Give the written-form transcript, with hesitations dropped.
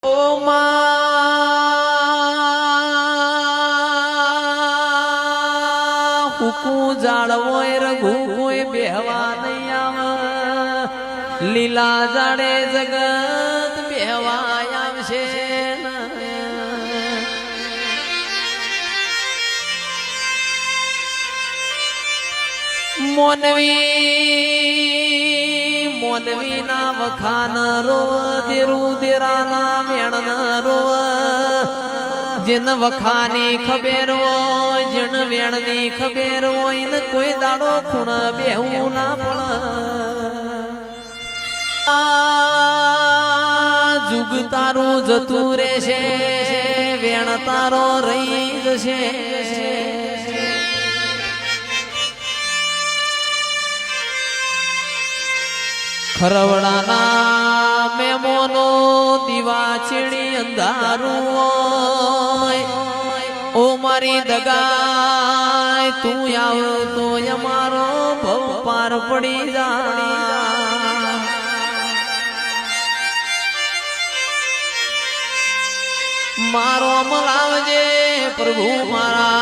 ઓ માં હુકુ જાળવોય રઘુ કોઈ બેહવા નહીં આવે લીલા જાડે જગત બેહવા આવશે મોનવી ના વખાન રોવ દેરું દેરાના વેણ રોવ જેન વખાની ખબેર હોય જેન વેણની ખબેર હોય ને કોઈ દાડો ખૂણ બેહું ના પણ જુગ તારું જતું રહેશે વેણ તારો રહી જશે ખરવડાના મેમોનો દીવા ચીડી અંધારું હોય ઓ મારી દગાય તું આવ તો અમારો ભવ પાર પડી જા મારો અમલ આવજે પ્રભુ મારા